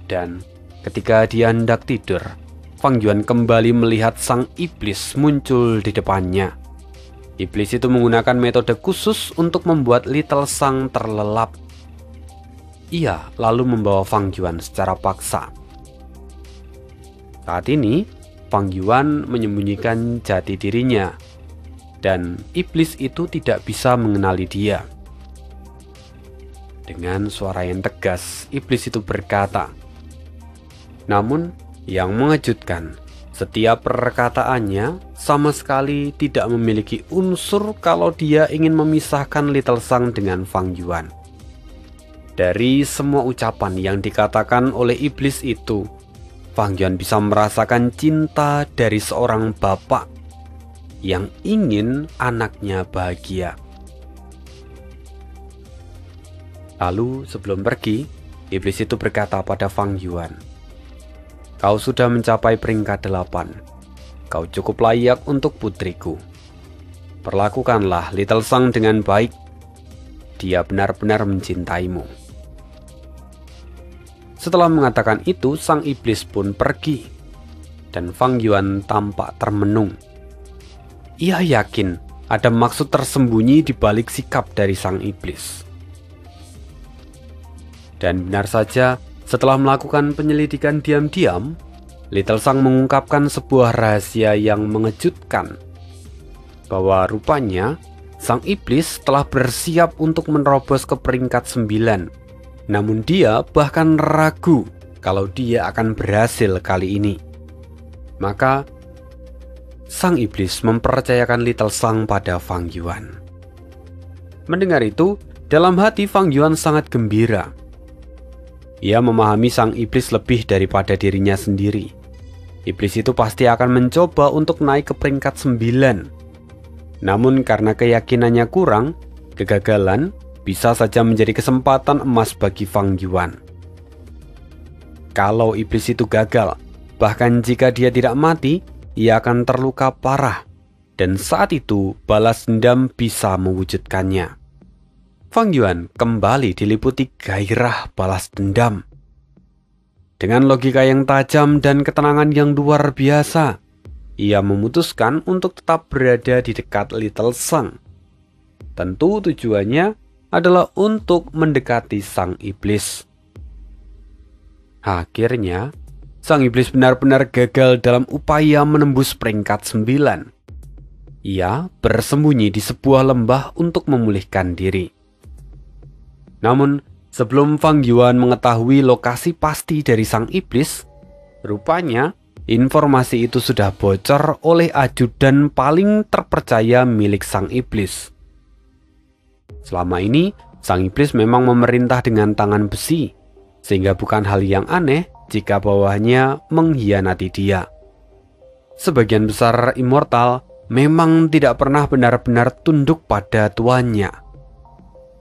Dan ketika dia hendak tidur, Fang Yuan kembali melihat sang iblis muncul di depannya. Iblis itu menggunakan metode khusus untuk membuat Little Sang terlelap. Ia lalu membawa Fang Yuan secara paksa. Saat ini, Fang Yuan menyembunyikan jati dirinya, dan iblis itu tidak bisa mengenali dia. Dengan suara yang tegas, iblis itu berkata, namun yang mengejutkan, setiap perkataannya sama sekali tidak memiliki unsur kalau dia ingin memisahkan Little Sang dengan Fang Yuan. Dari semua ucapan yang dikatakan oleh iblis itu, Fang Yuan bisa merasakan cinta dari seorang bapak yang ingin anaknya bahagia. Lalu sebelum pergi, iblis itu berkata pada Fang Yuan, "Kau sudah mencapai peringkat 8. Kau cukup layak untuk putriku. Perlakukanlah Little Sang dengan baik. Dia benar-benar mencintaimu." Setelah mengatakan itu, sang iblis pun pergi, dan Fang Yuan tampak termenung. Ia yakin ada maksud tersembunyi di balik sikap dari sang iblis. Dan benar saja, setelah melakukan penyelidikan diam-diam, Little Sang mengungkapkan sebuah rahasia yang mengejutkan, bahwa rupanya sang iblis telah bersiap untuk menerobos ke peringkat 9. Namun dia bahkan ragu kalau dia akan berhasil kali ini. Maka sang iblis mempercayakan Little Sang pada Fang Yuan. Mendengar itu, dalam hati Fang Yuan sangat gembira. Ia memahami sang iblis lebih daripada dirinya sendiri. Iblis itu pasti akan mencoba untuk naik ke peringkat 9. Namun karena keyakinannya kurang, kegagalan bisa saja menjadi kesempatan emas bagi Fang Yuan. Kalau iblis itu gagal, bahkan jika dia tidak mati, ia akan terluka parah, dan saat itu balas dendam bisa mewujudkannya. Fang Yuan kembali diliputi gairah balas dendam. Dengan logika yang tajam dan ketenangan yang luar biasa, ia memutuskan untuk tetap berada di dekat Little Sang. Tentu tujuannya adalah untuk mendekati sang iblis. Akhirnya, sang iblis benar-benar gagal dalam upaya menembus peringkat 9. Ia bersembunyi di sebuah lembah untuk memulihkan diri. Namun, sebelum Fang Yuan mengetahui lokasi pasti dari sang iblis, rupanya informasi itu sudah bocor oleh ajudan paling terpercaya milik sang iblis. Selama ini, sang iblis memang memerintah dengan tangan besi, sehingga bukan hal yang aneh jika bawahnya mengkhianati dia. Sebagian besar immortal memang tidak pernah benar-benar tunduk pada tuannya.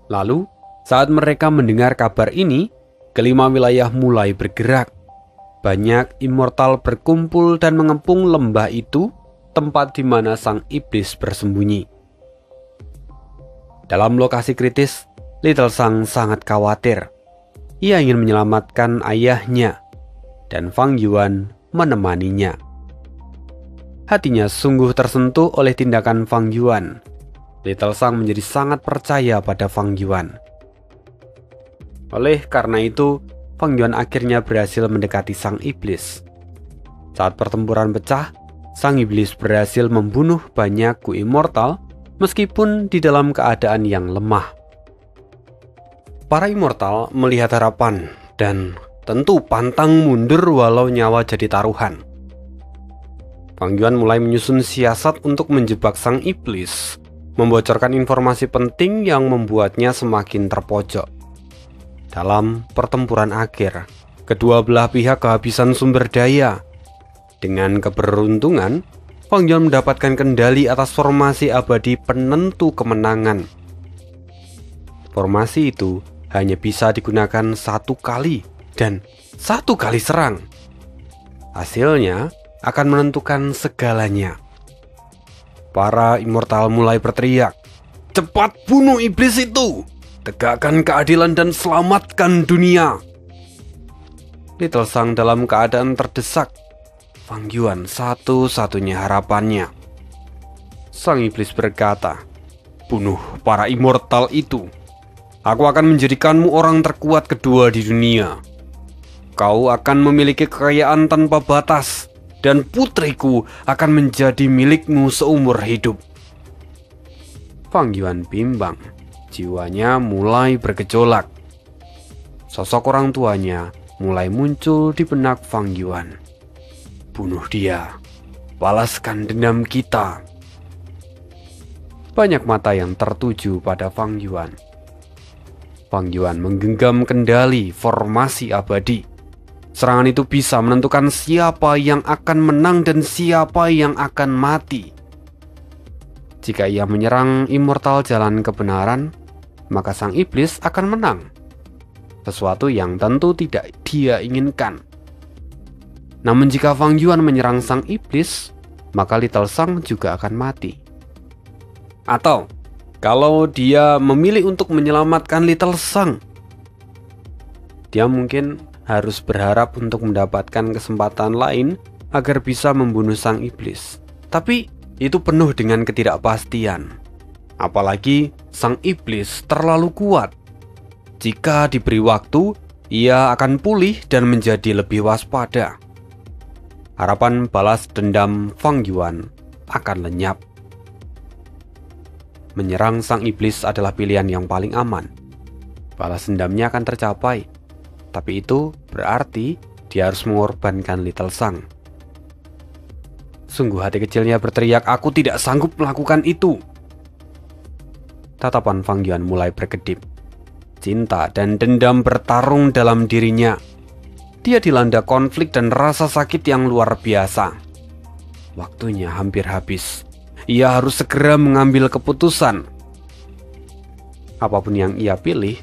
Lalu, saat mereka mendengar kabar ini, kelima wilayah mulai bergerak. Banyak immortal berkumpul dan mengepung lembah itu, tempat di mana sang iblis bersembunyi. Dalam lokasi kritis, Little Sang sangat khawatir. Ia ingin menyelamatkan ayahnya, dan Fang Yuan menemaninya. Hatinya sungguh tersentuh oleh tindakan Fang Yuan. Little Sang menjadi sangat percaya pada Fang Yuan. Oleh karena itu, Fang Yuan akhirnya berhasil mendekati sang iblis. Saat pertempuran pecah, sang iblis berhasil membunuh banyak Gu immortal meskipun di dalam keadaan yang lemah. Para immortal melihat harapan dan tentu pantang mundur walau nyawa jadi taruhan. Fang Yuan mulai menyusun siasat untuk menjebak sang iblis, membocorkan informasi penting yang membuatnya semakin terpojok. Dalam pertempuran akhir, kedua belah pihak kehabisan sumber daya. Dengan keberuntungan, Fang Yuan mendapatkan kendali atas formasi abadi penentu kemenangan. Formasi itu hanya bisa digunakan 1 kali dan 1 kali serang. Hasilnya akan menentukan segalanya. Para immortal mulai berteriak, "Cepat bunuh iblis itu! Tegakkan keadilan dan selamatkan dunia!" Little Sang dalam keadaan terdesak. Fang Yuan satu-satunya harapannya. Sang iblis berkata, "Bunuh para immortal itu. Aku akan menjadikanmu orang terkuat kedua di dunia. Kau akan memiliki kekayaan tanpa batas, dan putriku akan menjadi milikmu seumur hidup." Fang Yuan bimbang. Jiwanya mulai bergejolak. Sosok orang tuanya mulai muncul di benak Fang Yuan. "Bunuh dia, balaskan dendam kita." Banyak mata yang tertuju pada Fang Yuan. Fang Yuan menggenggam kendali formasi abadi. Serangan itu bisa menentukan siapa yang akan menang dan siapa yang akan mati. Jika ia menyerang immortal jalan kebenaran, maka sang iblis akan menang. Sesuatu yang tentu tidak dia inginkan. Namun jika Fang Yuan menyerang sang iblis, maka Little Sang juga akan mati. Atau kalau dia memilih untuk menyelamatkan Little Sang, dia mungkin harus berharap untuk mendapatkan kesempatan lain agar bisa membunuh sang iblis. Tapi itu penuh dengan ketidakpastian. Apalagi sang iblis terlalu kuat. Jika diberi waktu, ia akan pulih dan menjadi lebih waspada. Harapan balas dendam Fang Yuan akan lenyap. Menyerang sang iblis adalah pilihan yang paling aman. Balas dendamnya akan tercapai, tapi itu berarti dia harus mengorbankan Little Sang. Sungguh hati kecilnya berteriak, "Aku tidak sanggup melakukan itu." Tatapan Fang Yuan mulai berkedip. Cinta dan dendam bertarung dalam dirinya. Dia dilanda konflik dan rasa sakit yang luar biasa. Waktunya hampir habis. Ia harus segera mengambil keputusan. Apapun yang ia pilih,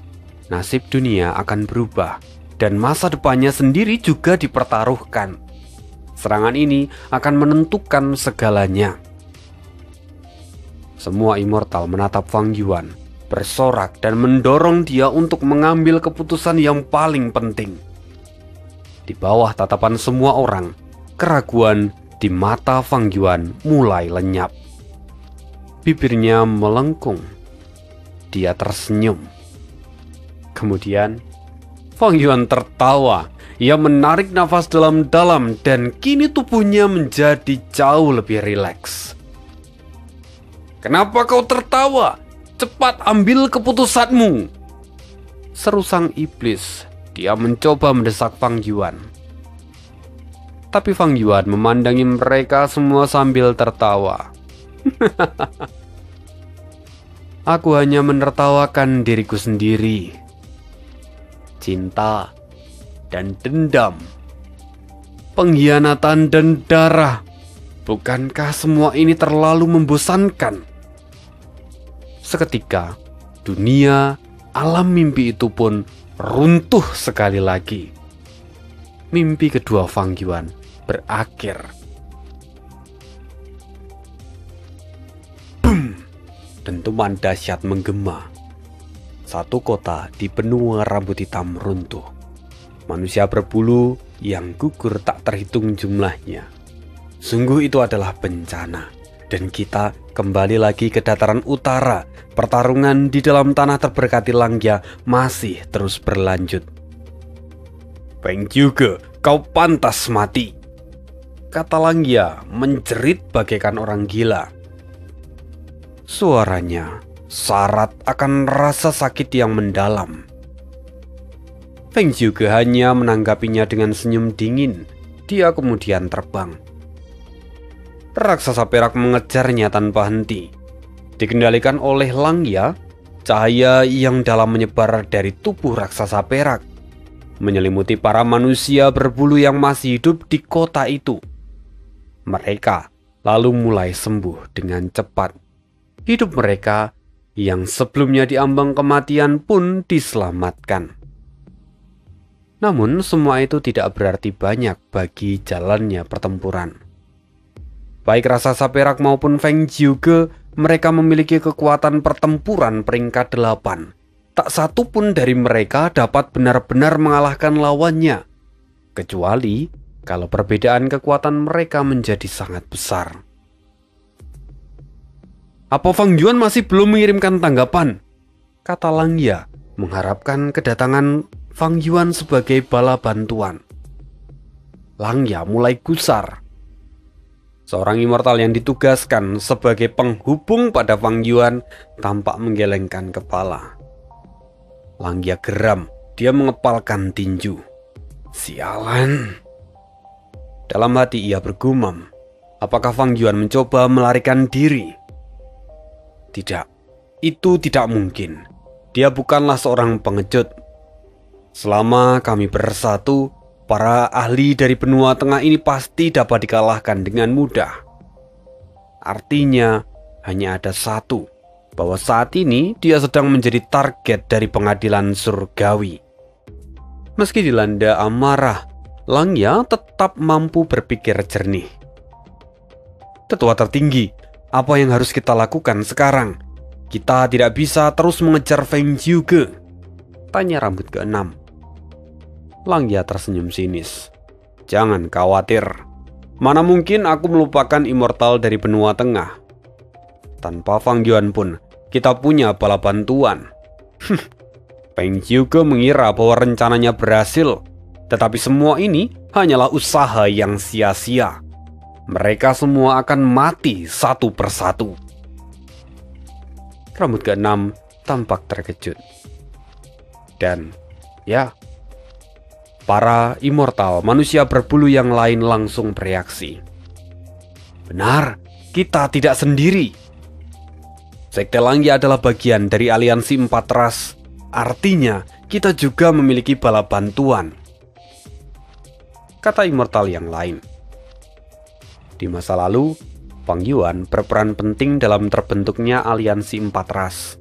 nasib dunia akan berubah dan masa depannya sendiri juga dipertaruhkan. Serangan ini akan menentukan segalanya. Semua immortal menatap Fang Yuan, bersorak dan mendorong dia untuk mengambil keputusan yang paling penting. Di bawah tatapan semua orang, keraguan di mata Fang Yuan mulai lenyap. Bibirnya melengkung. Dia tersenyum. Kemudian, Fang Yuan tertawa. Ia menarik nafas dalam-dalam dan kini tubuhnya menjadi jauh lebih rileks. "Kenapa kau tertawa? Cepat ambil keputusanmu!" seru sang iblis. Dia mencoba mendesak Fang Yuan. Tapi Fang Yuan memandangi mereka semua sambil tertawa. "Aku hanya menertawakan diriku sendiri. Cinta dan dendam, pengkhianatan dan darah. Bukankah semua ini terlalu membosankan?" Seketika, dunia alam mimpi itu pun runtuh sekali lagi. Mimpi kedua Fang Yuan berakhir. Boom! Dentuman dahsyat menggema. Satu kota di benua rambut hitam runtuh. Manusia berbulu yang gugur tak terhitung jumlahnya. Sungguh itu adalah bencana. Dan kita kembali lagi ke dataran utara. Pertarungan di dalam tanah terberkati Langya masih terus berlanjut. "Feng Jiuge, kau pantas mati," kata Langya menjerit bagaikan orang gila. Suaranya syarat akan rasa sakit yang mendalam. Feng Jiuge hanya menanggapinya dengan senyum dingin. Dia kemudian terbang. Raksasa perak mengejarnya tanpa henti. Dikendalikan oleh Langya, cahaya yang dalam menyebar dari tubuh raksasa perak, menyelimuti para manusia berbulu yang masih hidup di kota itu. Mereka lalu mulai sembuh dengan cepat. Hidup mereka yang sebelumnya diambang kematian pun diselamatkan. Namun semua itu tidak berarti banyak bagi jalannya pertempuran. Baik raksasa perak maupun Feng Jiuge, mereka memiliki kekuatan pertempuran peringkat 8. Tak satu pun dari mereka dapat benar-benar mengalahkan lawannya, kecuali kalau perbedaan kekuatan mereka menjadi sangat besar. "Apa Fang Yuan masih belum mengirimkan tanggapan?" kata Langya, mengharapkan kedatangan Fang Yuan sebagai bala bantuan. Langya mulai gusar. Seorang immortal yang ditugaskan sebagai penghubung pada Fang Yuan tampak menggelengkan kepala. Langya geram, dia mengepalkan tinju. "Sialan." Dalam hati ia bergumam, apakah Fang Yuan mencoba melarikan diri? Tidak, itu tidak mungkin. Dia bukanlah seorang pengecut. Selama kami bersatu, para ahli dari benua tengah ini pasti dapat dikalahkan dengan mudah. Artinya hanya ada satu, bahwa saat ini dia sedang menjadi target dari pengadilan surgawi. Meski dilanda amarah, Langya tetap mampu berpikir jernih. "Tetua tertinggi, apa yang harus kita lakukan sekarang? Kita tidak bisa terus mengejar Feng Jiuge," tanya rambut keenam. Langya tersenyum sinis. "Jangan khawatir. Mana mungkin aku melupakan immortal dari benua tengah. Tanpa Fang Yuan pun, kita punya bala bantuan." Feng Jiuge mengira bahwa rencananya berhasil, tetapi semua ini hanyalah usaha yang sia-sia. Mereka semua akan mati satu persatu. rambut keenam tampak terkejut. Dan ya, para immortal manusia berbulu yang lain langsung bereaksi. Benar, kita tidak sendiri. Sekte Langya adalah bagian dari aliansi 4 ras. Artinya, kita juga memiliki bala bantuan, kata immortal yang lain. Di masa lalu, Fang Yuan berperan penting dalam terbentuknya aliansi 4 ras.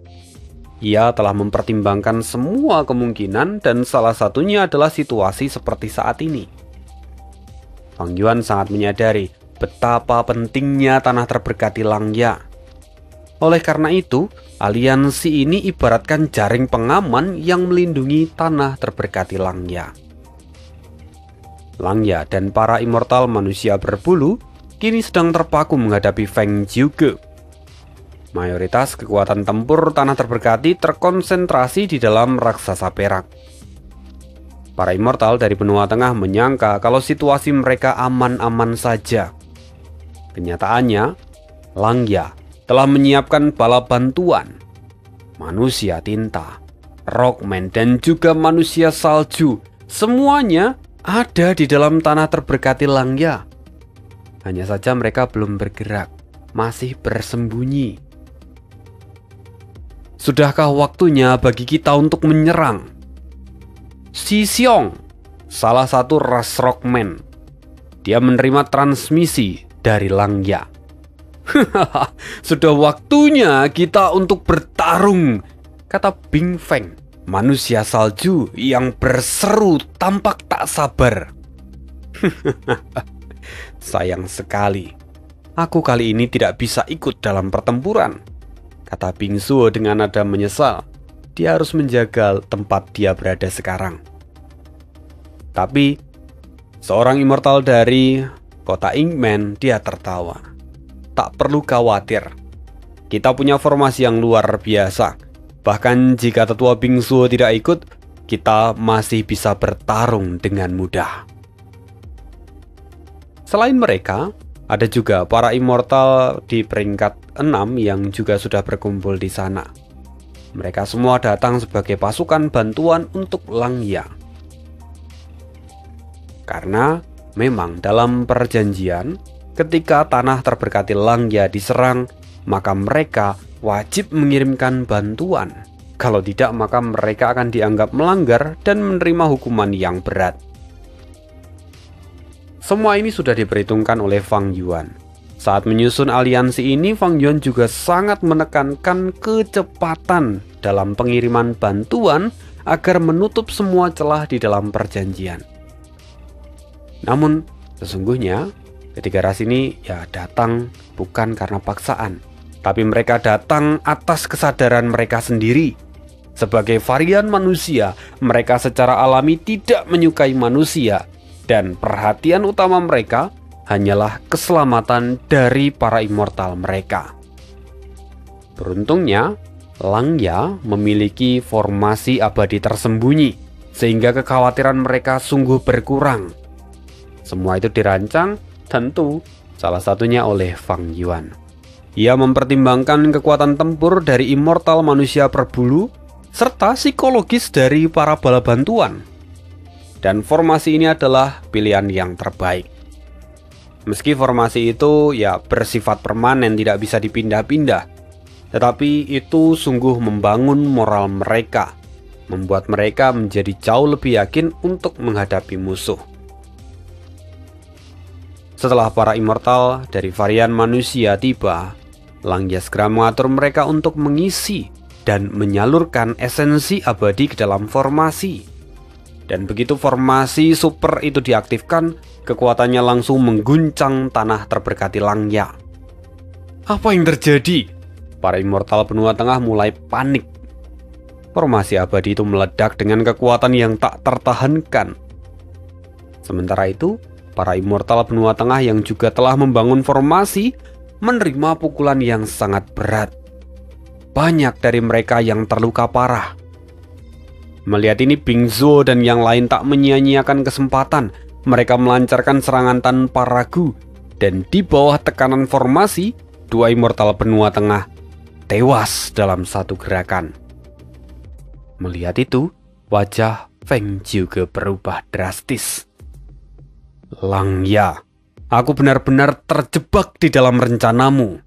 Ia telah mempertimbangkan semua kemungkinan dan salah satunya adalah situasi seperti saat ini. Fang Yuan sangat menyadari betapa pentingnya tanah terberkati Langya. Oleh karena itu, aliansi ini ibaratkan jaring pengaman yang melindungi tanah terberkati Langya. Langya dan para immortal manusia berbulu kini sedang terpaku menghadapi Feng Jiuge. Mayoritas kekuatan tempur tanah terberkati terkonsentrasi di dalam raksasa perak. Para immortal dari benua tengah menyangka kalau situasi mereka aman-aman saja. Kenyataannya, Langya telah menyiapkan bala bantuan, manusia tinta, rockman, dan juga manusia salju. Semuanya ada di dalam tanah terberkati Langya. Hanya saja mereka belum bergerak, masih bersembunyi. Sudahkah waktunya bagi kita untuk menyerang? Xi Xiong, salah satu ras rockman, dia menerima transmisi dari Langya. Sudah waktunya kita untuk bertarung, kata Bing Feng, manusia salju yang berseru tampak tak sabar. Sayang sekali, aku kali ini tidak bisa ikut dalam pertempuran, kata Bing Zuo dengan nada menyesal. Dia harus menjaga tempat dia berada sekarang. Tapi seorang immortal dari kota Ingmen, dia tertawa. Tak perlu khawatir, kita punya formasi yang luar biasa. Bahkan jika tetua Bing Zuo tidak ikut, kita masih bisa bertarung dengan mudah. Selain mereka, ada juga para immortal di peringkat 6 yang juga sudah berkumpul di sana. Mereka semua datang sebagai pasukan bantuan untuk Langya. Karena memang dalam perjanjian, ketika tanah terberkati Langya diserang, maka mereka wajib mengirimkan bantuan. Kalau tidak, maka mereka akan dianggap melanggar dan menerima hukuman yang berat. Semua ini sudah diperhitungkan oleh Fang Yuan. Saat menyusun aliansi ini, Fang Yuan juga sangat menekankan kecepatan dalam pengiriman bantuan agar menutup semua celah di dalam perjanjian. Namun, sesungguhnya ketiga ras ini ya datang bukan karena paksaan, tapi mereka datang atas kesadaran mereka sendiri. Sebagai varian manusia, mereka secara alami tidak menyukai manusia, dan perhatian utama mereka hanyalah keselamatan dari para immortal mereka. Beruntungnya, Langya memiliki formasi abadi tersembunyi, sehingga kekhawatiran mereka sungguh berkurang. Semua itu dirancang tentu salah satunya oleh Fang Yuan. Ia mempertimbangkan kekuatan tempur dari immortal manusia berbulu serta psikologis dari para bala bantuan. Dan formasi ini adalah pilihan yang terbaik. Meski formasi itu ya bersifat permanen, tidak bisa dipindah-pindah, tetapi itu sungguh membangun moral mereka, membuat mereka menjadi jauh lebih yakin untuk menghadapi musuh. Setelah para immortal dari varian manusia tiba, Langya segera mengatur mereka untuk mengisi dan menyalurkan esensi abadi ke dalam formasi. Dan begitu formasi super itu diaktifkan, kekuatannya langsung mengguncang tanah terberkati Langya. Apa yang terjadi? Para immortal benua tengah mulai panik. Formasi abadi itu meledak dengan kekuatan yang tak tertahankan. Sementara itu, para immortal benua tengah yang juga telah membangun formasi menerima pukulan yang sangat berat. Banyak dari mereka yang terluka parah. Melihat ini, Bing Zuo dan yang lain tak menyia-nyiakan kesempatan. Mereka melancarkan serangan tanpa ragu, dan di bawah tekanan formasi, dua immortal benua tengah tewas dalam satu gerakan. Melihat itu, wajah Feng Jiuge berubah drastis. Langya, aku benar-benar terjebak di dalam rencanamu.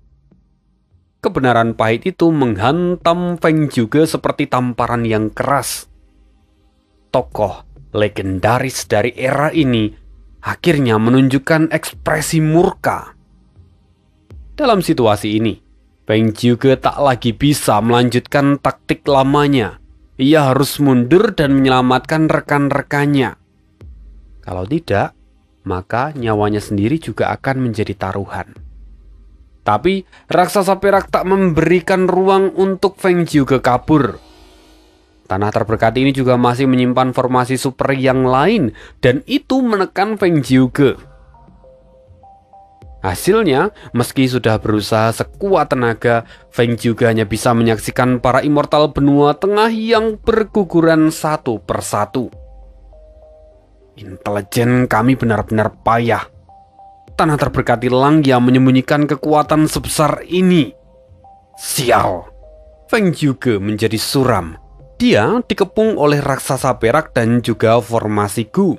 Kebenaran pahit itu menghantam Feng Jiuge seperti tamparan yang keras. Tokoh legendaris dari era ini akhirnya menunjukkan ekspresi murka. Dalam situasi ini, Feng Jiuge tak lagi bisa melanjutkan taktik lamanya. Ia harus mundur dan menyelamatkan rekan-rekannya. Kalau tidak, maka nyawanya sendiri juga akan menjadi taruhan. Tapi raksasa perak tak memberikan ruang untuk Feng Jiuge kabur. Tanah terberkati ini juga masih menyimpan formasi super yang lain, dan itu menekan Feng Jiuge. Hasilnya, meski sudah berusaha sekuat tenaga, Feng Jiuge hanya bisa menyaksikan para immortal benua tengah yang berguguran satu persatu. Intelijen kami benar-benar payah. Tanah terberkati Langya menyembunyikan kekuatan sebesar ini. Sial! Feng Jiuge menjadi suram. Dia dikepung oleh raksasa perak dan juga formasi Gu.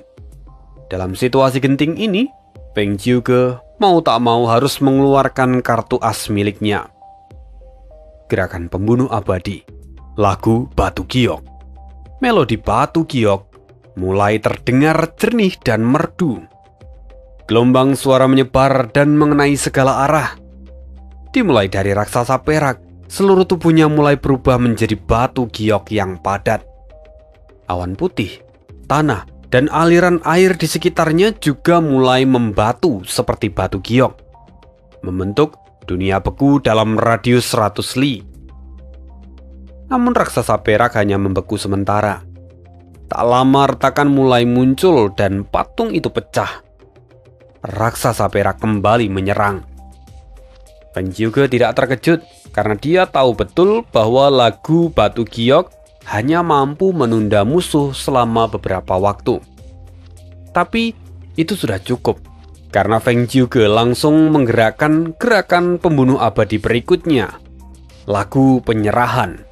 Dalam situasi genting ini, Feng Jiuge mau tak mau harus mengeluarkan kartu as miliknya. Gerakan pembunuh abadi, lagu Batu Giok. Melodi Batu Giok mulai terdengar jernih dan merdu. Gelombang suara menyebar dan mengenai segala arah. Dimulai dari raksasa perak, seluruh tubuhnya mulai berubah menjadi batu giok yang padat. Awan putih, tanah, dan aliran air di sekitarnya juga mulai membatu seperti batu giok, membentuk dunia beku dalam radius 100 li. Namun raksasa perak hanya membeku sementara. Tak lama retakan mulai muncul dan patung itu pecah. Raksasa perak kembali menyerang. Feng Jiuge tidak terkejut karena dia tahu betul bahwa lagu Batu Giok hanya mampu menunda musuh selama beberapa waktu. Tapi itu sudah cukup karena Feng Jiuge langsung menggerakkan gerakan pembunuh abadi berikutnya, lagu penyerahan.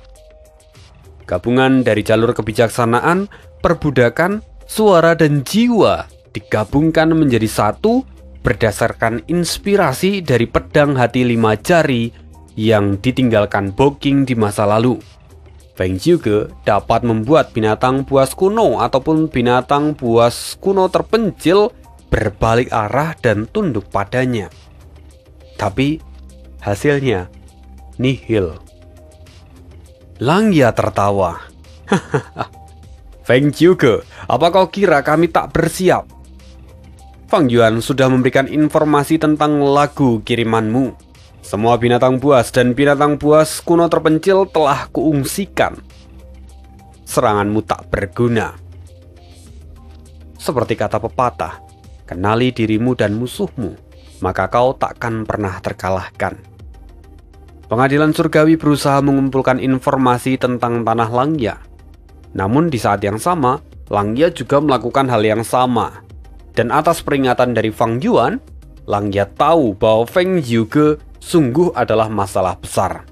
Gabungan dari jalur kebijaksanaan, perbudakan, suara, dan jiwa digabungkan menjadi satu berdasarkan inspirasi dari pedang hati 5 jari yang ditinggalkan Boking di masa lalu. Feng Jiuge dapat membuat binatang buas kuno ataupun binatang buas kuno terpencil berbalik arah dan tunduk padanya. Tapi hasilnya nihil. Langya tertawa. Feng Jiuge, apa kau kira kami tak bersiap? Fang Yuan sudah memberikan informasi tentang lagu kirimanmu. Semua binatang buas dan binatang buas kuno terpencil telah kuungsikan. Seranganmu tak berguna. Seperti kata pepatah, kenali dirimu dan musuhmu, maka kau takkan pernah terkalahkan. Pengadilan surgawi berusaha mengumpulkan informasi tentang tanah Langya. Namun di saat yang sama, Langya juga melakukan hal yang sama. Dan atas peringatan dari Fang Yuan, Langya tahu bahwa Feng Jiuge sungguh adalah masalah besar.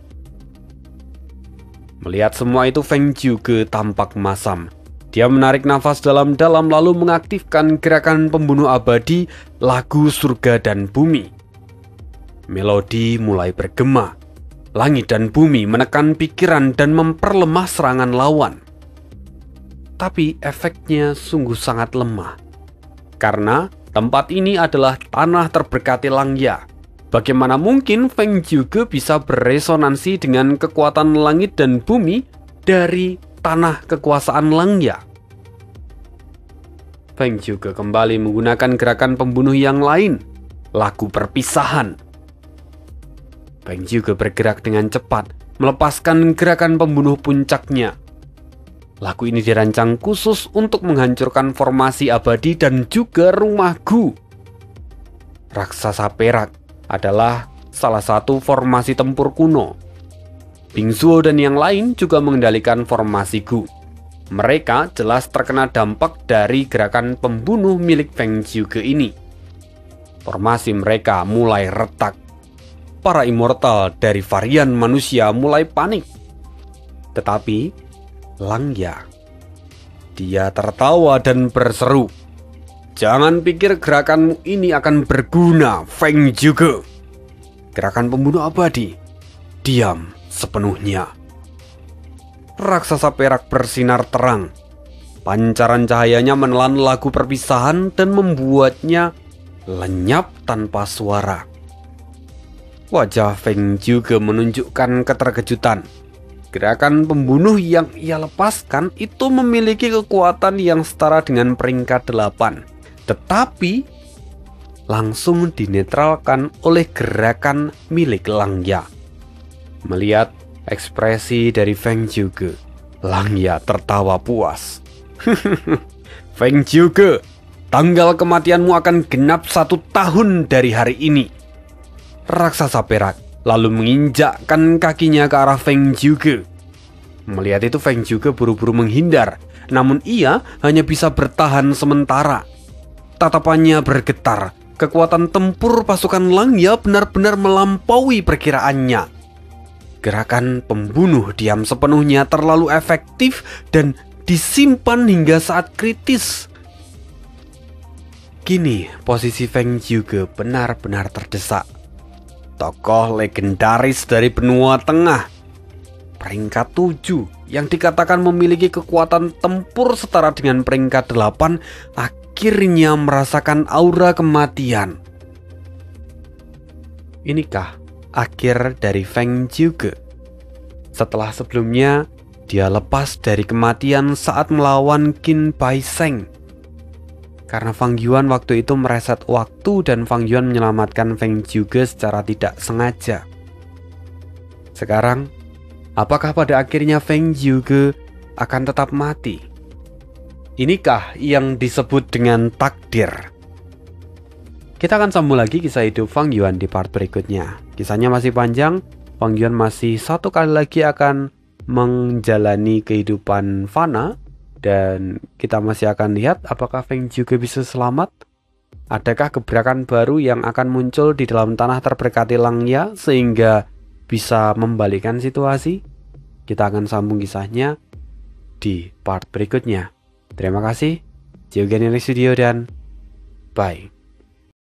Melihat semua itu, Feng Jiuge tampak masam. Dia menarik nafas dalam-dalam lalu mengaktifkan gerakan pembunuh abadi lagu surga dan bumi. Melodi mulai bergema. Langit dan bumi menekan pikiran dan memperlemah serangan lawan. Tapi efeknya sungguh sangat lemah. Karena tempat ini adalah tanah terberkati Langya. Bagaimana mungkin Feng Jiuge bisa beresonansi dengan kekuatan langit dan bumi dari tanah kekuasaan Langya? Feng Jiuge kembali menggunakan gerakan pembunuh yang lain, lagu perpisahan. Feng Jiuge bergerak dengan cepat, melepaskan gerakan pembunuh puncaknya. Lagu ini dirancang khusus untuk menghancurkan formasi abadi dan juga rumah Gu. Raksasa perak adalah salah satu formasi tempur kuno. Bingzuo dan yang lain juga mengendalikan formasi Gu. Mereka jelas terkena dampak dari gerakan pembunuh milik Feng Jiuge ini. Formasi mereka mulai retak. para immortal dari varian manusia mulai panik. Tetapi Langya, dia tertawa dan berseru, "Jangan pikir gerakanmu ini akan berguna, Feng Zhuge. Gerakan pembunuh abadi. Diam sepenuhnya." Raksasa perak bersinar terang. Pancaran cahayanya menelan lagu perpisahan dan membuatnya lenyap tanpa suara. Wajah Feng Zhuge menunjukkan keterkejutan. Gerakan pembunuh yang ia lepaskan itu memiliki kekuatan yang setara dengan peringkat 8, tetapi langsung dinetralkan oleh gerakan milik Langya. Melihat ekspresi dari Feng Zhuge, Langya tertawa puas. "Feng Zhuge, tanggal kematianmu akan genap 1 tahun dari hari ini." Raksasa perak lalu menginjakkan kakinya ke arah Feng Zhuge. Melihat itu Feng Zhuge buru-buru menghindar, namun ia hanya bisa bertahan sementara. Tatapannya bergetar. Kekuatan tempur pasukan Langya benar-benar melampaui perkiraannya. Gerakan pembunuh diam sepenuhnya terlalu efektif dan disimpan hingga saat kritis. Kini posisi Feng Zhuge benar-benar terdesak. Tokoh legendaris dari benua tengah, peringkat 7, yang dikatakan memiliki kekuatan tempur setara dengan peringkat 8, akhirnya merasakan aura kematian. Inikah akhir dari Feng Zhuge? Setelah sebelumnya dia lepas dari kematian saat melawan Qin Bai Sheng. Karena Fang Yuan waktu itu mereset waktu dan Fang Yuan menyelamatkan Feng Zhuge secara tidak sengaja. Sekarang, apakah pada akhirnya Feng Zhuge akan tetap mati? Inikah yang disebut dengan takdir? Kita akan sambung lagi kisah hidup Fang Yuan di part berikutnya. Kisahnya masih panjang, Fang Yuan masih satu kali lagi akan menjalani kehidupan fana, dan kita masih akan lihat apakah Feng Zhuge bisa selamat. Adakah gebrakan baru yang akan muncul di dalam tanah terberkati Langya sehingga bisa membalikkan situasi? Kita akan sambung kisahnya di part berikutnya. Terima kasih, Geogenic Studio, dan bye.